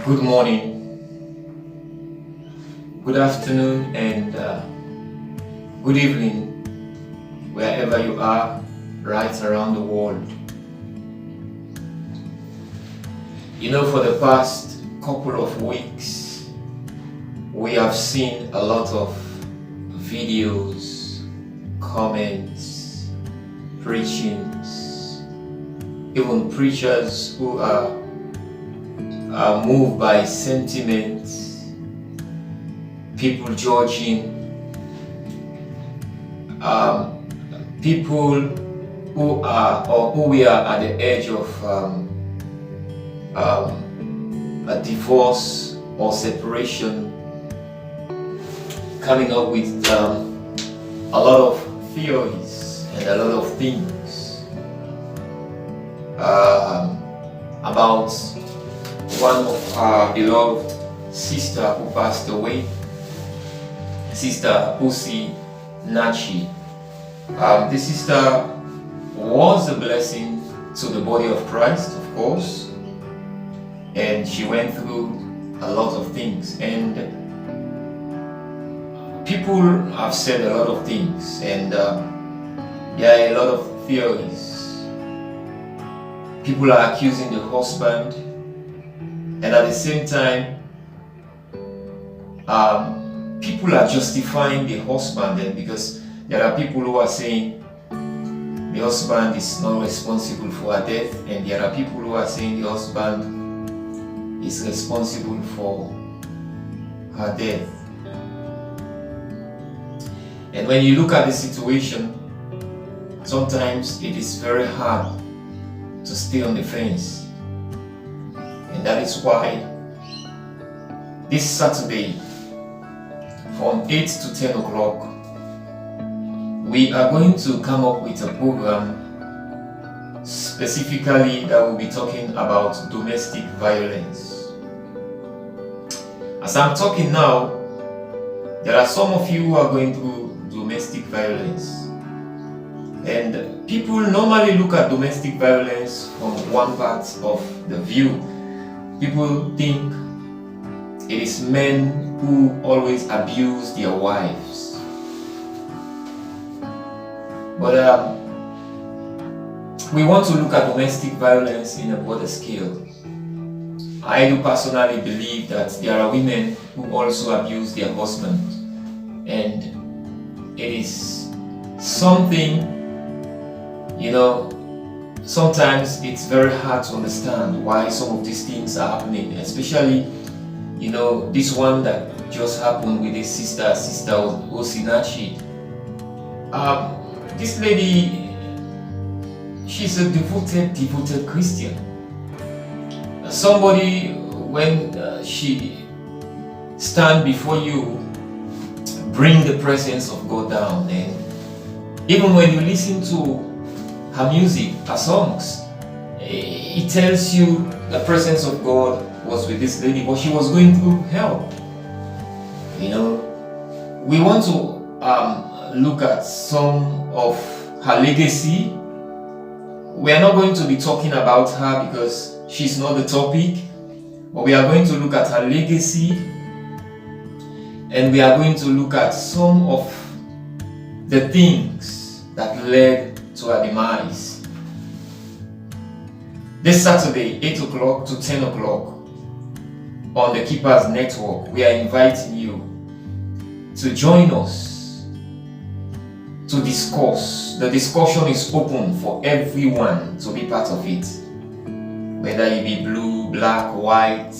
Good morning, good afternoon, and good evening, wherever you are, right around the world. For the past couple of weeks, we have seen a lot of videos, comments, preachings, even preachers who are moved by sentiments, people judging, people who are or who we are at the edge of a divorce or separation, coming up with a lot of theories and a lot of things about one of our beloved sister who passed away, Sister Usi Nachi. This sister was a blessing to the body of Christ, of course, and she went through a lot of things, and people have said a lot of things, and there are a lot of theories. People are accusing the husband, and at the same time, people are justifying the husband, and because there are people who are saying the husband is not responsible for her death, and there are people who are saying the husband is responsible for her death. And when you look at the situation, sometimes it is very hard to stay on the fence. And that is why this Saturday from 8 to 10 o'clock, we are going to come up with a program specifically that will be talking about domestic violence. As I'm talking now, there are some of you who are going through domestic violence. And people normally look at domestic violence from one part of the view. People think it is men who always abuse their wives. But we want to look at domestic violence in a broader scale. I do personally believe that there are women who also abuse their husband, and it is something, sometimes it's very hard to understand why some of these things are happening, especially, this one that just happened with this Sister Osinachi. This lady, she's a devoted Christian. Somebody, when she stand before you, bring the presence of God down, and even when you listen to her music, her songs, it tells you the presence of God was with this lady, but she was going through hell. We want to look at some of her legacy. We are not going to be talking about her because she's not the topic, but we are going to look at her legacy, and we are going to look at some of the things that led to her demise. This Saturday, 8 o'clock to 10 o'clock, on the Keepers Network, we are inviting you to join us to discuss. The discussion is open for everyone to be part of it. Whether you be blue, black, white,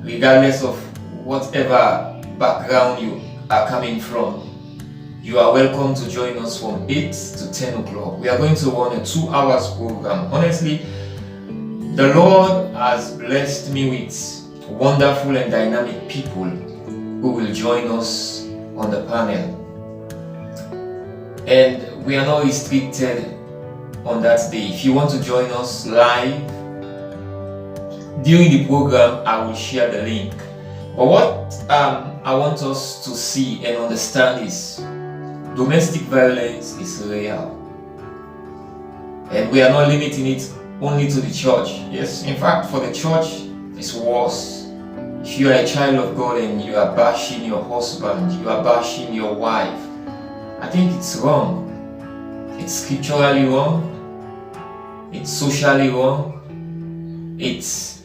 regardless of whatever background you are coming from, you are welcome to join us from 8 to 10 o'clock. We are going to run a 2 hours program. Honestly, the Lord has blessed me with wonderful and dynamic people who will join us on the panel. And we are not restricted on that day. If you want to join us live during the program, I will share the link. But what I want us to see and understand is domestic violence is real. And we are not limiting it only to the church. Yes, in fact, for the church, it's worse. If you are a child of God and you are bashing your husband, you are bashing your wife, I think it's wrong. It's scripturally wrong. It's socially wrong. It's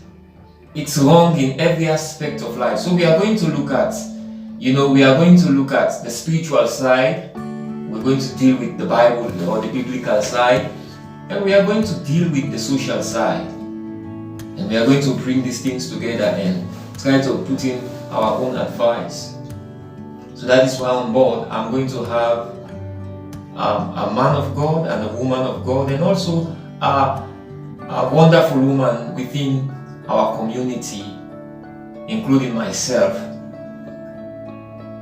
wrong in every aspect of life. So we are going to look at, the spiritual side. We're going to deal with the Bible or the biblical side. And we are going to deal with the social side. And we are going to bring these things together and try to put in our own advice. So that is why on board I'm going to have a man of God and a woman of God, and also a wonderful woman within our community, including myself,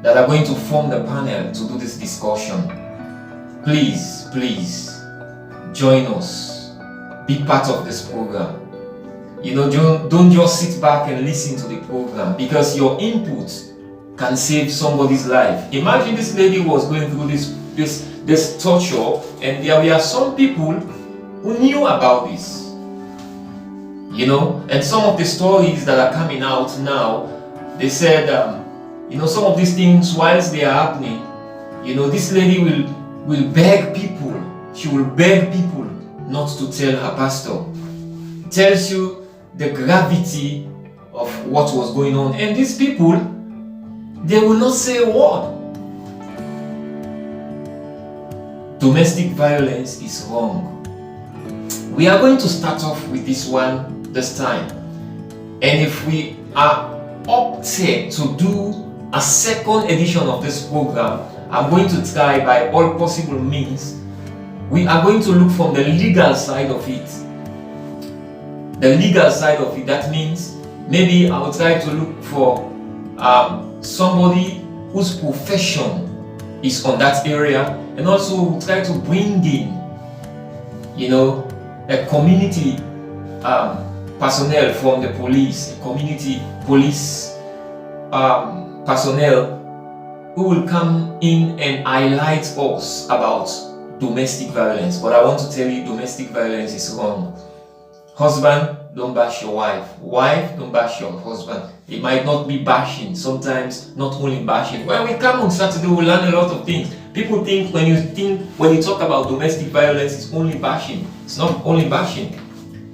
that are going to form the panel to do this discussion. Please join us. Be part of this program. Don't just sit back and listen to the program, because your input can save somebody's life. Imagine this lady was going through this torture, and there were some people who knew about this. And some of the stories that are coming out now, they said, some of these things, whilst they are happening, this lady will beg people. She will beg people not to tell her pastor. It tells you the gravity of what was going on. And these people, they will not say a word. Domestic violence is wrong. We are going to start off with this one this time. And if we are opted to do a second edition of this program, I'm going to try by all possible means. We are going to look from the legal side of it. The legal side of it, that means maybe I will try to look for somebody whose profession is on that area, and also we'll try to bring in, a community personnel from the police, a community police personnel who will come in and highlight us about domestic violence. But I want to tell you, domestic violence is wrong. Husband, don't bash your wife. Wife, don't bash your husband. It might not be bashing, sometimes not only bashing. When we come on Saturday, we'll learn a lot of things. People think when you talk about domestic violence, it's only bashing. It's not only bashing.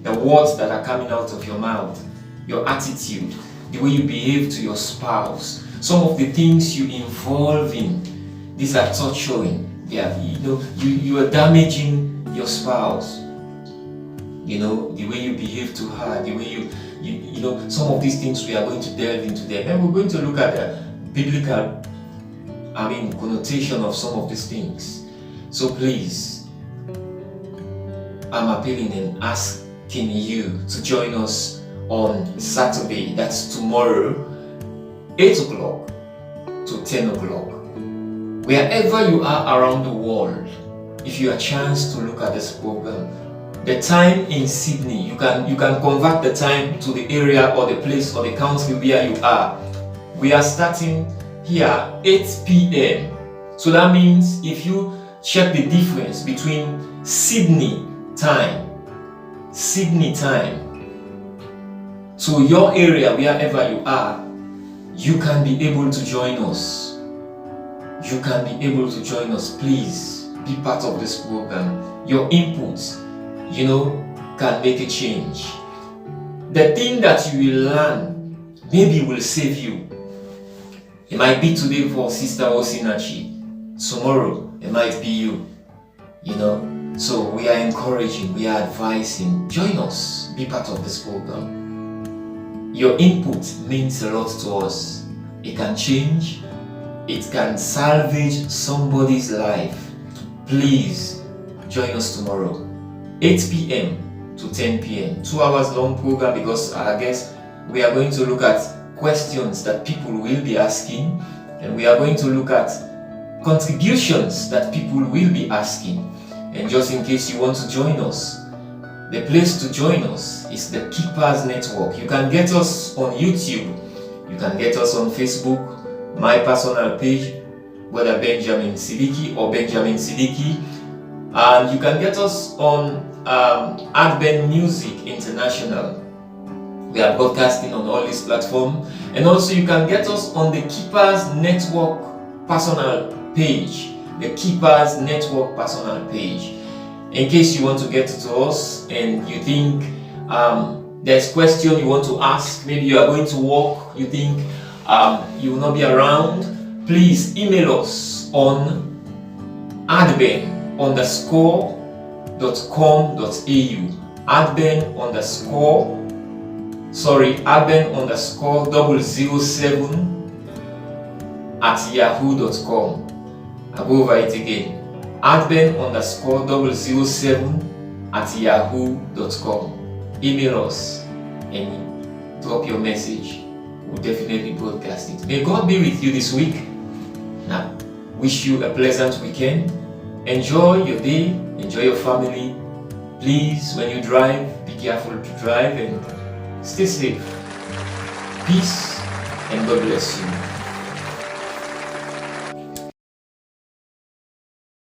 The words that are coming out of your mouth, your attitude, the way you behave to your spouse, some of the things you involve in, these are torturing. You are damaging your spouse. The way you behave to her, the way you some of these things we are going to delve into them. And we're going to look at the biblical, connotation of some of these things. So please, I'm appealing and asking you to join us on Saturday, that's tomorrow, 8 o'clock to 10 o'clock. Wherever you are around the world, if you have a chance to look at this program, the time in Sydney, you can convert the time to the area or the place or the country where you are. We are starting here 8 p.m. So that means if you check the difference between Sydney time to your area, wherever you are, you can be able to join us. You can be able to join us. Please be part of this program. Your inputs, can make a change. The thing that you will learn maybe will save you. It might be today for Sister Osinachi. Tomorrow, it might be you. So we are encouraging, we are advising. Join us. Be part of this program. Your input means a lot to us. It can change. It can salvage somebody's life. Please join us tomorrow. 8 p.m. to 10 p.m. 2 hours long program, because I guess we are going to look at questions that people will be asking, and we are going to look at contributions that people will be asking. And just in case you want to join us, the place to join us is the Keepers Network. You can get us on YouTube, you can get us on Facebook, my personal page, whether Benjamin Sidiki or Benjamin Sidiki, and you can get us on Advent Music International. We are broadcasting on all these platforms, and also you can get us on the Keepers Network personal page. The Keepers Network personal page. In case you want to get to us and you think there's question you want to ask, maybe you are going to work, you think you will not be around, please email us on adben_.com.au, adben_007@yahoo.com. I'll go over it again. adben_007@yahoo.com. Email us and drop your message. We'll definitely broadcast it. May God be with you this week. Now, wish you a pleasant weekend. Enjoy your day, enjoy your family. Please, when you drive, be careful to drive and stay safe. Peace and God bless you.